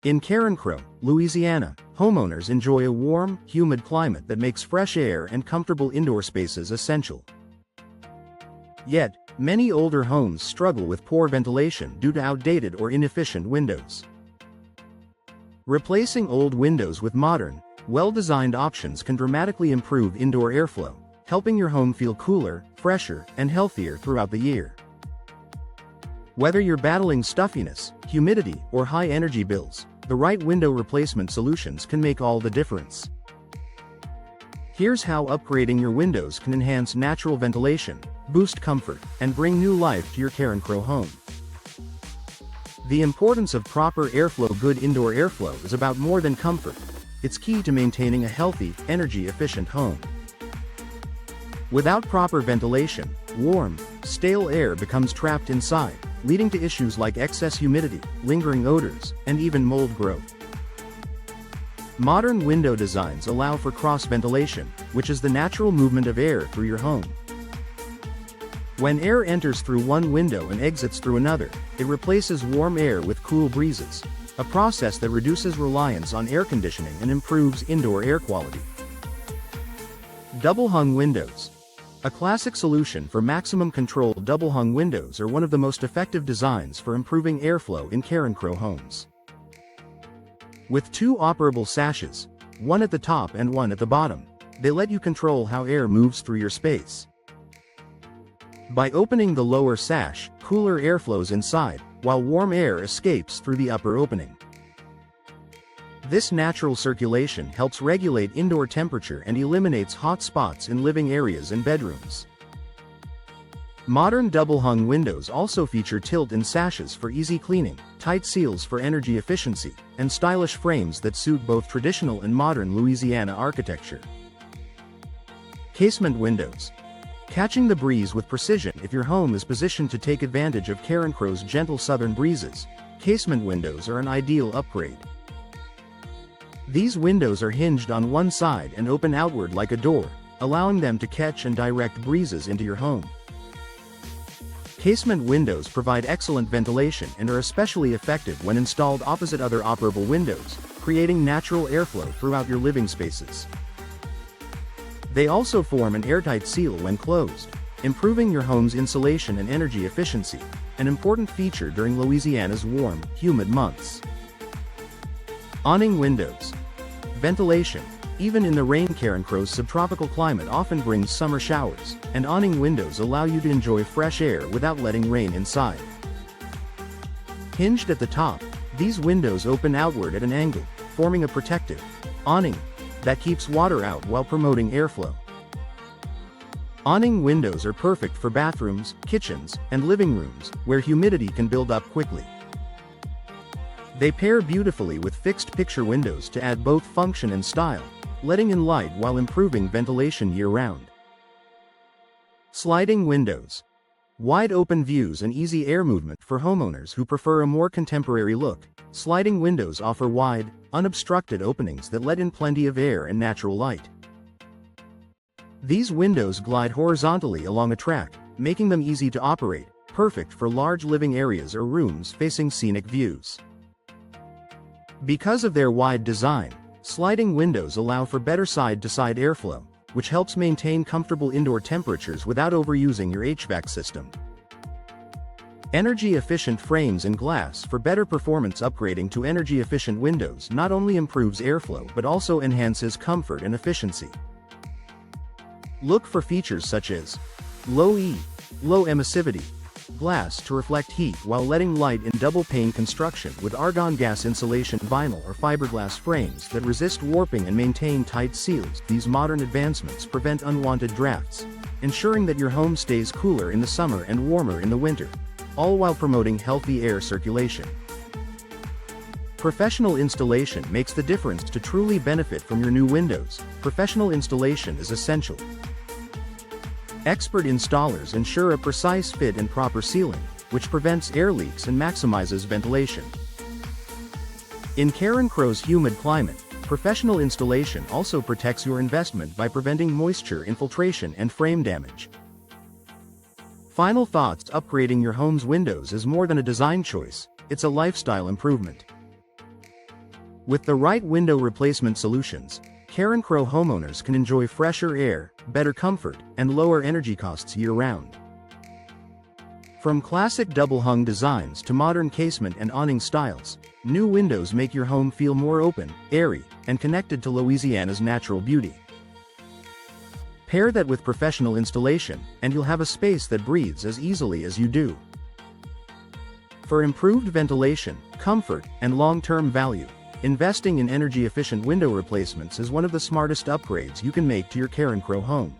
In Carencro, Louisiana, homeowners enjoy a warm, humid climate that makes fresh air and comfortable indoor spaces essential. Yet, many older homes struggle with poor ventilation due to outdated or inefficient windows. Replacing old windows with modern, well-designed options can dramatically improve indoor airflow, helping your home feel cooler, fresher, and healthier throughout the year. Whether you're battling stuffiness, humidity, or high energy bills, the right window replacement solutions can make all the difference. Here's how upgrading your windows can enhance natural ventilation, boost comfort, and bring new life to your Carencro home. The importance of proper airflow. Good indoor airflow is about more than comfort. It's key to maintaining a healthy, energy-efficient home. Without proper ventilation, warm, stale air becomes trapped inside, leading to issues like excess humidity, lingering odors, and even mold growth. Modern window designs allow for cross-ventilation, which is the natural movement of air through your home. When air enters through one window and exits through another, it replaces warm air with cool breezes, a process that reduces reliance on air conditioning and improves indoor air quality. Double-hung windows. A classic solution for maximum control. Double-hung windows are one of the most effective designs for improving airflow in Carencro homes. With two operable sashes, one at the top and one at the bottom, they let you control how air moves through your space. By opening the lower sash, cooler air flows inside, while warm air escapes through the upper opening. This natural circulation helps regulate indoor temperature and eliminates hot spots in living areas and bedrooms. Modern double-hung windows also feature tilt-in sashes for easy cleaning, tight seals for energy efficiency, and stylish frames that suit both traditional and modern Louisiana architecture. Casement windows. Catching the breeze with precision. If your home is positioned to take advantage of Carencro's gentle southern breezes, casement windows are an ideal upgrade. These windows are hinged on one side and open outward like a door, allowing them to catch and direct breezes into your home. Casement windows provide excellent ventilation and are especially effective when installed opposite other operable windows, creating natural airflow throughout your living spaces. They also form an airtight seal when closed, improving your home's insulation and energy efficiency, an important feature during Louisiana's warm, humid months. Awning windows. Ventilation. Even in the rain, Carencro's subtropical climate often brings summer showers, and awning windows allow you to enjoy fresh air without letting rain inside. Hinged at the top, these windows open outward at an angle, forming a protective awning that keeps water out while promoting airflow. Awning windows are perfect for bathrooms, kitchens, and living rooms, where humidity can build up quickly. They pair beautifully with fixed-picture windows to add both function and style, letting in light while improving ventilation year-round. Sliding windows. Wide open views and easy air movement. For homeowners who prefer a more contemporary look, sliding windows offer wide, unobstructed openings that let in plenty of air and natural light. These windows glide horizontally along a track, making them easy to operate, perfect for large living areas or rooms facing scenic views. Because of their wide design, sliding windows allow for better side-to-side airflow, which helps maintain comfortable indoor temperatures without overusing your HVAC system. Energy-efficient frames and glass. For better performance. Upgrading to energy-efficient windows not only improves airflow but also enhances comfort and efficiency. Look for features such as low emissivity glass to reflect heat while letting light in. Double-pane construction with argon gas insulation. Vinyl or fiberglass frames that resist warping and maintain tight seals. These modern advancements prevent unwanted drafts, ensuring that your home stays cooler in the summer and warmer in the winter, all while promoting healthy air circulation. Professional installation makes the difference. To truly benefit from your new windows, professional installation is essential. Expert installers ensure a precise fit and proper sealing, which prevents air leaks and maximizes ventilation. In Carencro's humid climate, professional installation also protects your investment by preventing moisture infiltration and frame damage. Final thoughts. Upgrading your home's windows is more than a design choice, it's a lifestyle improvement. With the right window replacement solutions, Carencro homeowners can enjoy fresher air, better comfort, and lower energy costs year-round. From classic double-hung designs to modern casement and awning styles, new windows make your home feel more open, airy, and connected to Louisiana's natural beauty. Pair that with professional installation, and you'll have a space that breathes as easily as you do. For improved ventilation, comfort, and long-term value, investing in energy-efficient window replacements is one of the smartest upgrades you can make to your Carencro home.